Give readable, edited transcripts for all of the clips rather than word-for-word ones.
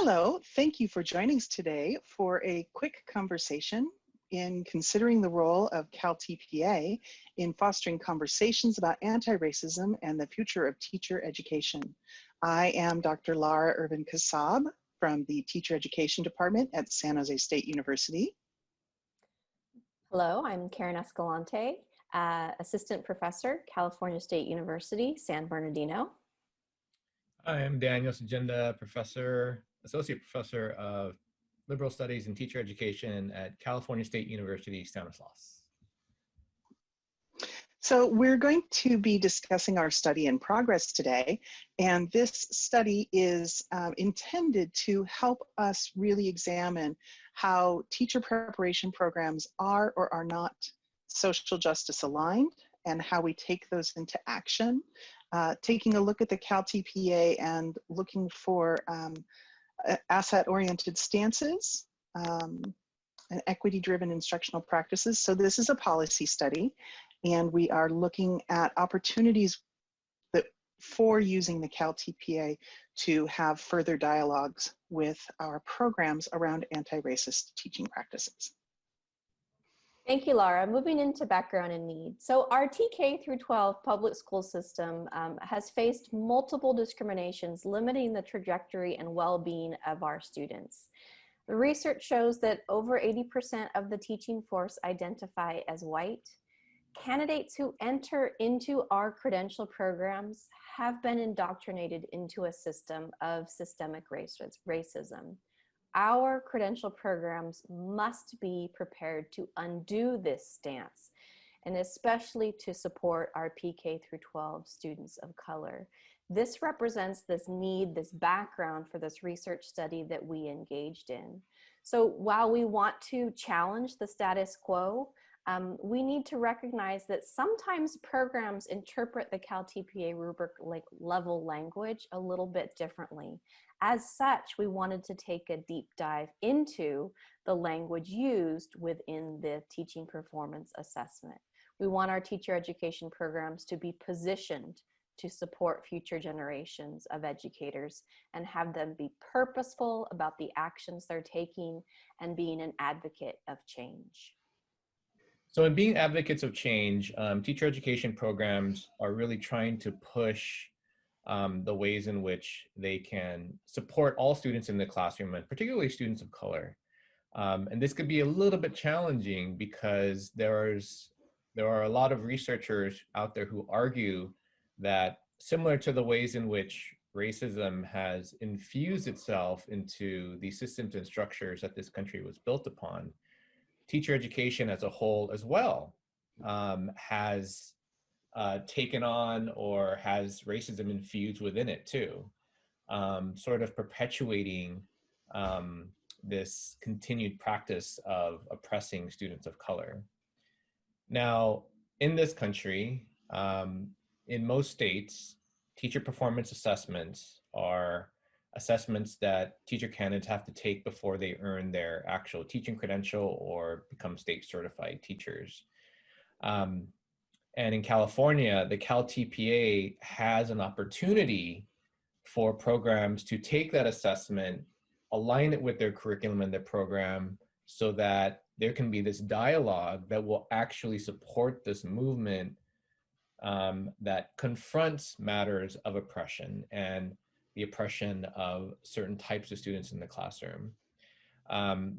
Hello, thank you for joining us today for a quick conversation in considering the role of CalTPA in fostering conversations about anti-racism and the future of teacher education. I am Dr. Lara Ervin-Kassab from the Teacher Education Department at San Jose State University. Hello, I'm Karen Escalante, Assistant Professor, California State University, San Bernardino. I am Daniel Soodjinda, Associate Professor of Liberal Studies and Teacher Education at California State University, Stanislaus. So we're going to be discussing our study in progress today, and this study is intended to help us really examine how teacher preparation programs are or are not social justice aligned and how we take those into action. Taking a look at the CalTPA and looking for asset-oriented stances and equity-driven instructional practices. So this is a policy study, and we are looking at opportunities for using the CalTPA to have further dialogues with our programs around anti-racist teaching practices. Thank you, Lara. Moving into background and need. So our TK through 12 public school system has faced multiple discriminations limiting the trajectory and well-being of our students. The research shows that over 80% of the teaching force identify as white. Candidates who enter into our credential programs have been indoctrinated into a system of systemic racism. Our credential programs must be prepared to undo this stance, and especially to support our PK through 12 students of color. This represents this need, this background for this research study that we engaged in. So while we want to challenge the status quo, we need to recognize that sometimes programs interpret the CalTPA rubric level language a little bit differently. As such, we wanted to take a deep dive into the language used within the teaching performance assessment. We want our teacher education programs to be positioned to support future generations of educators and have them be purposeful about the actions they're taking and being an advocate of change. So in being advocates of change, teacher education programs are really trying to push the ways in which they can support all students in the classroom, and particularly students of color. And this could be a little bit challenging because there are a lot of researchers out there who argue that similar to the ways in which racism has infused itself into the systems and structures that this country was built upon, teacher education as a whole as well has taken on or has racism infused within it too, sort of perpetuating this continued practice of oppressing students of color. Now, in this country, in most states, teacher performance assessments are assessments that teacher candidates have to take before they earn their actual teaching credential or become state certified teachers. And in California, the CalTPA has an opportunity for programs to take that assessment, align it with their curriculum and their program so that there can be this dialogue that will actually support this movement that confronts matters of oppression and the oppression of certain types of students in the classroom.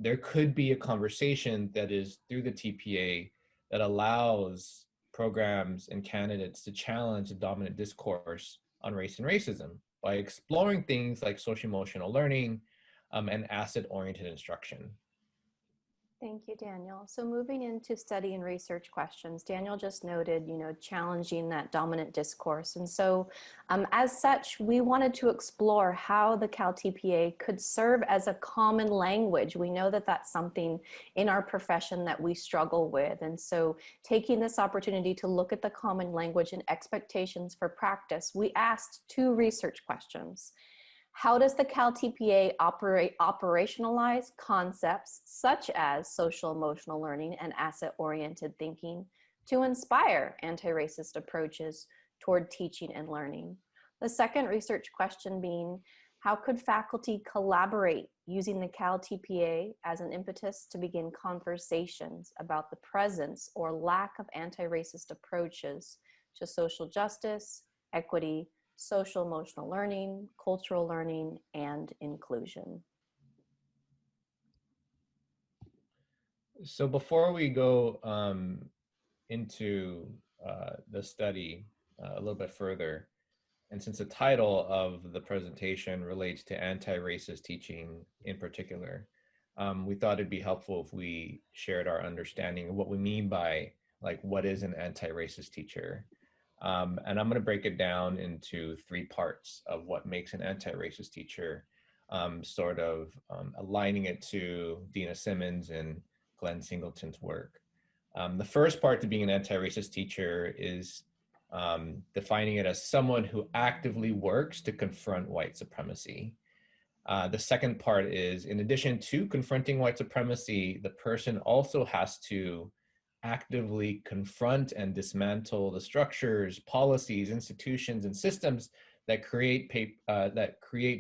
There could be a conversation that is through the TPA that allows programs and candidates to challenge the dominant discourse on race and racism by exploring things like social-emotional learning and asset-oriented instruction. Thank you, Daniel. So moving into study and research questions, Daniel just noted, challenging that dominant discourse. And so as such, we wanted to explore how the CalTPA could serve as a common language. We know that that's something in our profession that we struggle with. And so taking this opportunity to look at the common language and expectations for practice, we asked two research questions. How does the CalTPA operationalize concepts such as social emotional learning and asset-oriented thinking to inspire anti-racist approaches toward teaching and learning? The second research question being, How could faculty collaborate using the CalTPA as an impetus to begin conversations about the presence or lack of anti-racist approaches to social justice, equity, social emotional learning, cultural learning, and inclusion? So before we go into the study a little bit further, and since the title of the presentation relates to anti-racist teaching in particular, we thought it'd be helpful if we shared our understanding of what we mean by, like, what is an anti-racist teacher? And I'm going to break it down into three parts of what makes an anti-racist teacher, sort of aligning it to Dina Simmons and Glenn Singleton's work. The first part to being an anti-racist teacher is defining it as someone who actively works to confront white supremacy. The second part is, in addition to confronting white supremacy, the person also has to actively confront and dismantle the structures, policies, institutions, and systems that create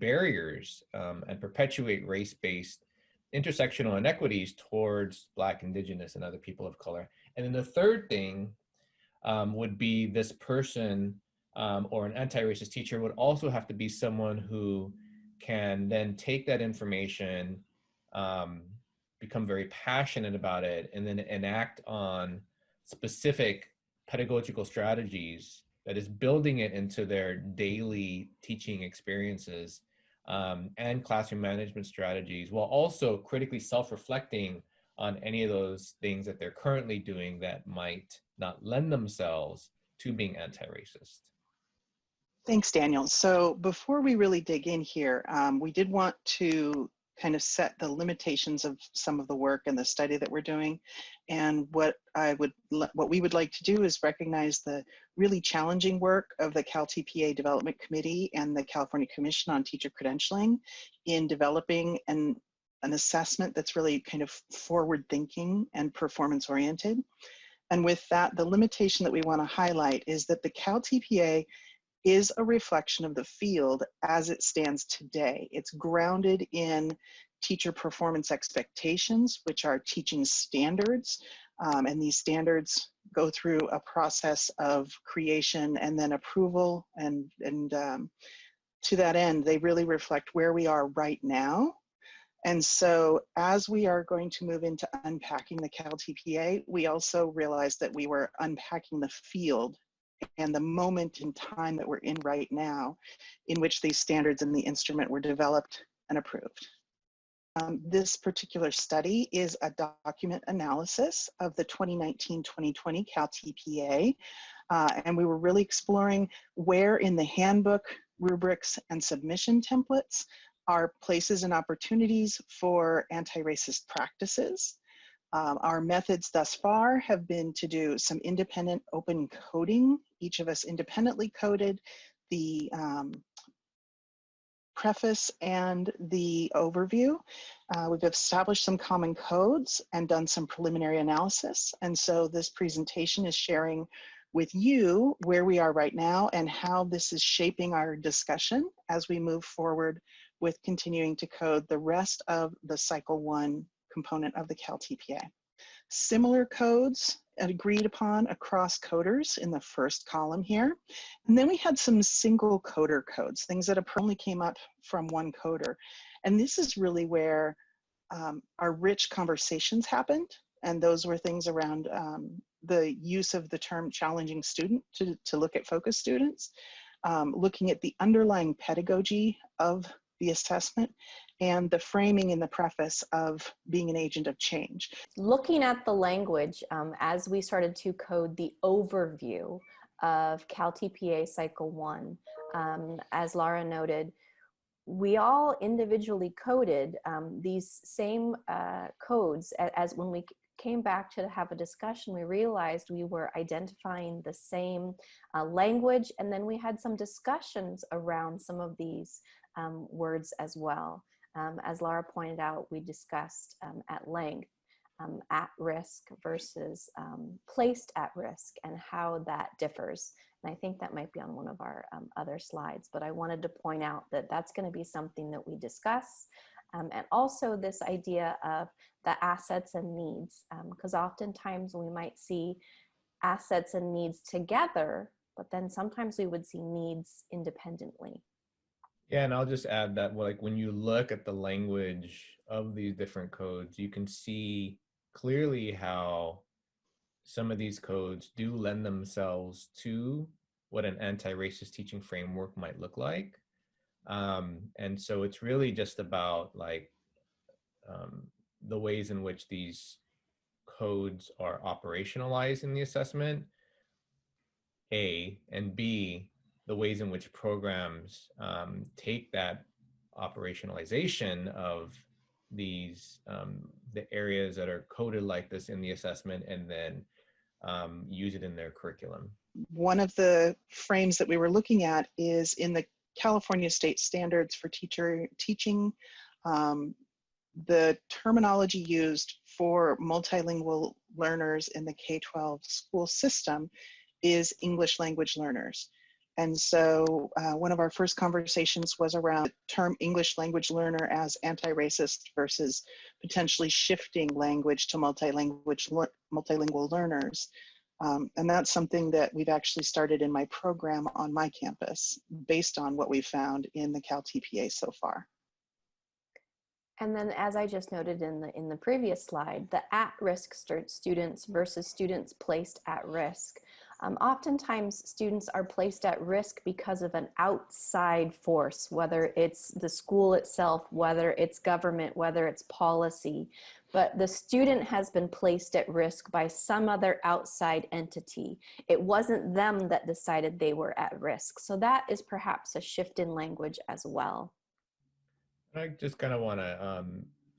barriers and perpetuate race-based intersectional inequities towards Black, Indigenous, and other people of color. And then the third thing would be this person or an anti-racist teacher would also have to be someone who can then take that information, become very passionate about it, and then enact on specific pedagogical strategies that is building it into their daily teaching experiences and classroom management strategies, while also critically self-reflecting on any of those things that they're currently doing that might not lend themselves to being anti-racist. Thanks, Daniel. So before we really dig in here, we did want to kind of set the limitations of some of the work and the study that we're doing. And what we would like to do is recognize the really challenging work of the CalTPA Development Committee and the California Commission on Teacher Credentialing in developing an assessment that's really kind of forward thinking and performance oriented. And with that, the limitation that we want to highlight is that the CalTPA is a reflection of the field as it stands today. It's grounded in teacher performance expectations, which are teaching standards. And these standards go through a process of creation and then approval. And to that end, they really reflect where we are right now. And so as we are going to move into unpacking the CalTPA, we also realized that we were unpacking the field and the moment in time that we're in right now, in which these standards and the instrument were developed and approved. This particular study is a document analysis of the 2019-2020 CalTPA, and we were really exploring where in the handbook, rubrics, and submission templates are places and opportunities for anti-racist practices. Our methods thus far have been to do some independent open coding. Each of us independently coded the preface and the overview. We've established some common codes and done some preliminary analysis. And so this presentation is sharing with you where we are right now and how this is shaping our discussion as we move forward with continuing to code the rest of the cycle 1 component of the CalTPA. Similar codes agreed upon across coders in the first column here. And then we had some single coder codes, things that only came up from one coder. And this is really where our rich conversations happened. And those were things around the use of the term challenging student to look at focus students, looking at the underlying pedagogy of the assessment, and the framing in the preface of being an agent of change. Looking at the language, as we started to code the overview of CalTPA Cycle 1, as Lara noted, we all individually coded these same codes. As when we came back to have a discussion, we realized we were identifying the same language, and then we had some discussions around some of these words as well. As Lara pointed out, we discussed at length. at risk versus placed at risk and how that differs. And I think that might be on one of our other slides, but I wanted to point out that that's going to be something that we discuss. And also this idea of the assets and needs, because oftentimes we might see assets and needs together, but then sometimes we would see needs independently. Yeah, and I'll just add that, like, when you look at the language of these different codes, you can see clearly how some of these codes do lend themselves to what an anti-racist teaching framework might look like. And so it's really just about like the ways in which these codes are operationalized in the assessment, A, and B, the ways in which programs take that operationalization of these, the areas that are coded like this in the assessment, and then use it in their curriculum. One of the frames that we were looking at is in the California State Standards for Teaching. The terminology used for multilingual learners in the K-12 school system is English language learners. And so one of our first conversations was around the term English language learner as anti-racist versus potentially shifting language to multilingual learners. And that's something that we've actually started in my program on my campus based on what we've found in the CalTPA so far. And then, as I just noted in the previous slide, the at-risk students versus students placed at risk. Oftentimes, students are placed at risk because of an outside force, whether it's the school itself, whether it's government, whether it's policy. But the student has been placed at risk by some other outside entity. It wasn't them that decided they were at risk. So that is perhaps a shift in language as well. I just kind of want to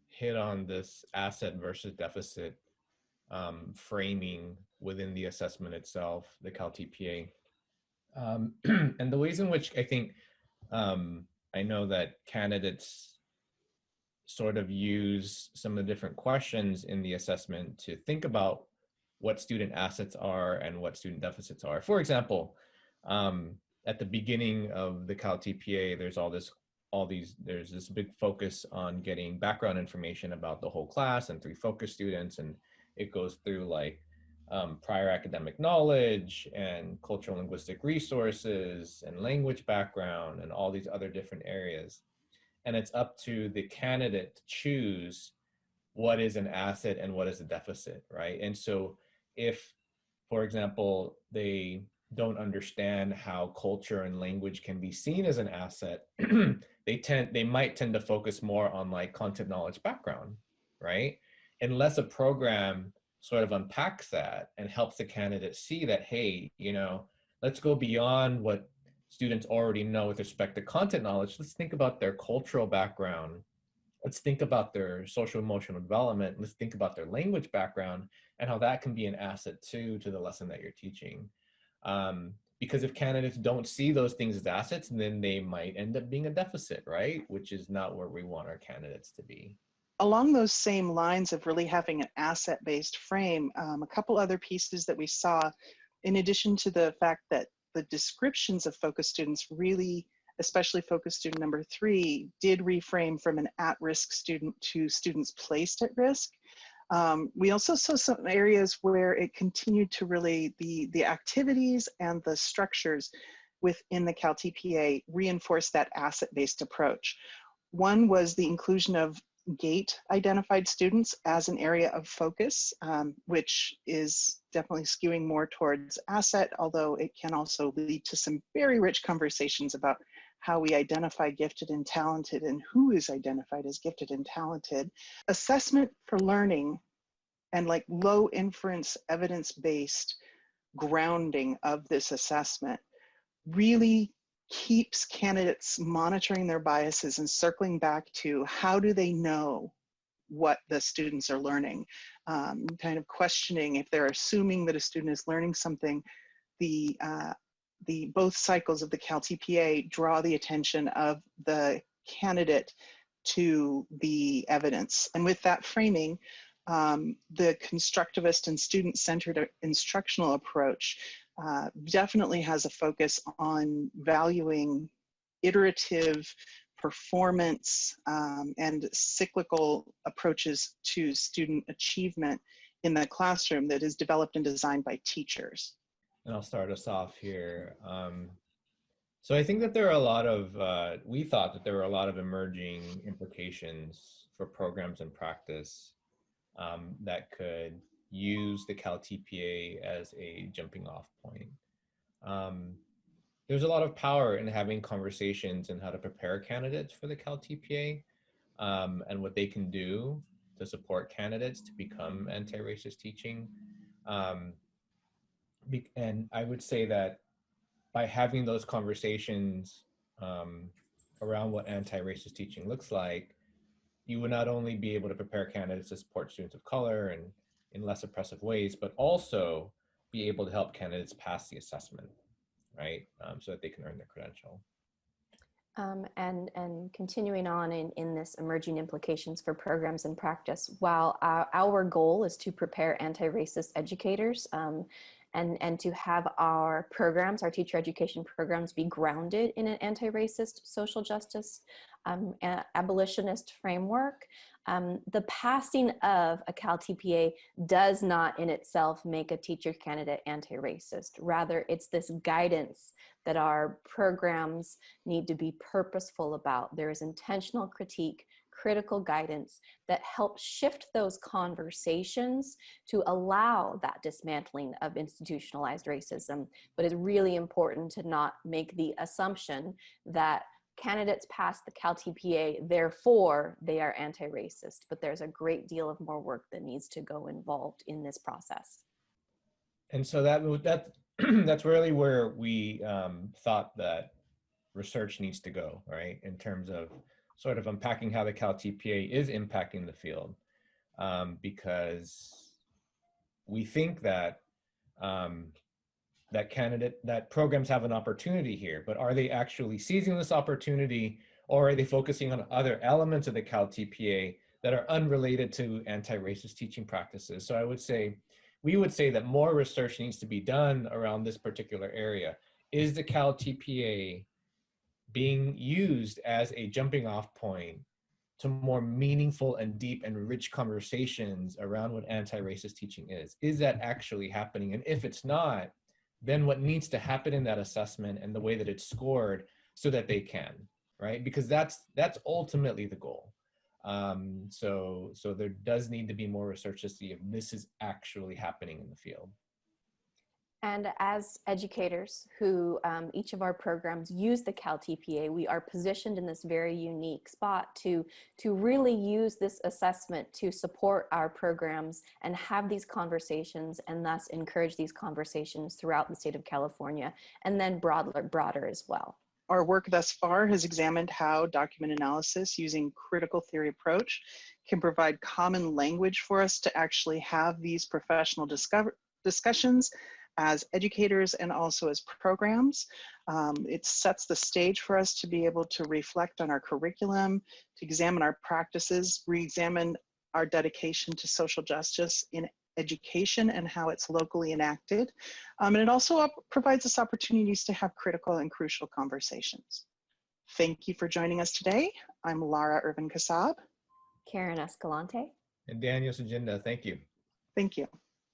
hit on this asset versus deficit framing within the assessment itself, the CalTPA. And the ways in which I think, I know that candidates sort of use some of the different questions in the assessment to think about what student assets are and what student deficits are. For example, at the beginning of the CalTPA, there's this big focus on getting background information about the whole class and 3 focus students, and it goes through like prior academic knowledge and cultural linguistic resources and language background and all these other different areas. And it's up to the candidate to choose what is an asset and what is a deficit, right? And so if, for example, they don't understand how culture and language can be seen as an asset, they might tend to focus more on like content knowledge background, right? Unless a program sort of unpacks that and helps the candidate see that, hey, you know, let's go beyond what students already know with respect to content knowledge. Let's think about their cultural background. Let's think about their social emotional development. Let's think about their language background and how that can be an asset too to the lesson that you're teaching. Because if candidates don't see those things as assets, then they might end up being a deficit, right? Which is not where we want our candidates to be. Along those same lines of really having an asset-based frame, a couple other pieces that we saw, in addition to the fact that the descriptions of focus students really, especially focus student number 3, did reframe from an at-risk student to students placed at risk. We also saw some areas where it continued to really, the activities and the structures within the CalTPA reinforce that asset-based approach. One was the inclusion of GATE identified students as an area of focus, which is definitely skewing more towards asset, although it can also lead to some very rich conversations about how we identify gifted and talented and who is identified as gifted and talented. Assessment for learning and like low inference evidence-based grounding of this assessment really keeps candidates monitoring their biases and circling back to how do they know what the students are learning, kind of questioning if they're assuming that a student is learning something. Both cycles of the CalTPA draw the attention of the candidate to the evidence. And with that framing, the constructivist and student-centered instructional approach definitely has a focus on valuing iterative performance and cyclical approaches to student achievement in the classroom that is developed and designed by teachers. And I'll start us off here. So I think that there are a lot of, we thought that there were a lot of emerging implications for programs and practice that could use the CalTPA as a jumping off point. There's a lot of power in having conversations and how to prepare candidates for the CalTPA and what they can do to support candidates to become anti-racist teaching. And I would say that by having those conversations around what anti-racist teaching looks like, you would not only be able to prepare candidates to support students of color and in less oppressive ways, but also be able to help candidates pass the assessment, right? So that they can earn their credential. And continuing on in this emerging implications for programs and practice, while our goal is to prepare anti-racist educators and to have our programs, our teacher education programs, be grounded in an anti-racist, social justice, abolitionist framework, the passing of a CalTPA does not in itself make a teacher candidate anti-racist. Rather, it's this guidance that our programs need to be purposeful about. There is intentional critique, critical guidance that helps shift those conversations to allow that dismantling of institutionalized racism. But it's really important to not make the assumption that candidates pass the CalTPA, therefore they are anti-racist. But there's a great deal of more work that needs to go involved in this process. And so that's really where we thought that research needs to go, right? In terms of sort of unpacking how the CalTPA is impacting the field, because we think that that programs have an opportunity here, but are they actually seizing this opportunity, or are they focusing on other elements of the CalTPA that are unrelated to anti-racist teaching practices? So we would say that more research needs to be done around this particular area. Is the CalTPA being used as a jumping off point to more meaningful and deep and rich conversations around what anti-racist teaching is? Is that actually happening? And if it's not, then what needs to happen in that assessment and the way that it's scored so that they can, right? Because that's ultimately the goal. So there does need to be more research to see if this is actually happening in the field. And as educators who each of our programs use the CalTPA, we are positioned in this very unique spot to really use this assessment to support our programs and have these conversations and thus encourage these conversations throughout the state of California and then broader as well. Our work thus far has examined how document analysis using critical theory approach can provide common language for us to actually have these professional discussions as educators and also as programs. It sets the stage for us to be able to reflect on our curriculum, to examine our practices, re-examine our dedication to social justice in education and how it's locally enacted. And it also provides us opportunities to have critical and crucial conversations. Thank you for joining us today. I'm Lara Ervin-Kassab. Karen Escalante. And Daniel Soodjinda, thank you. Thank you.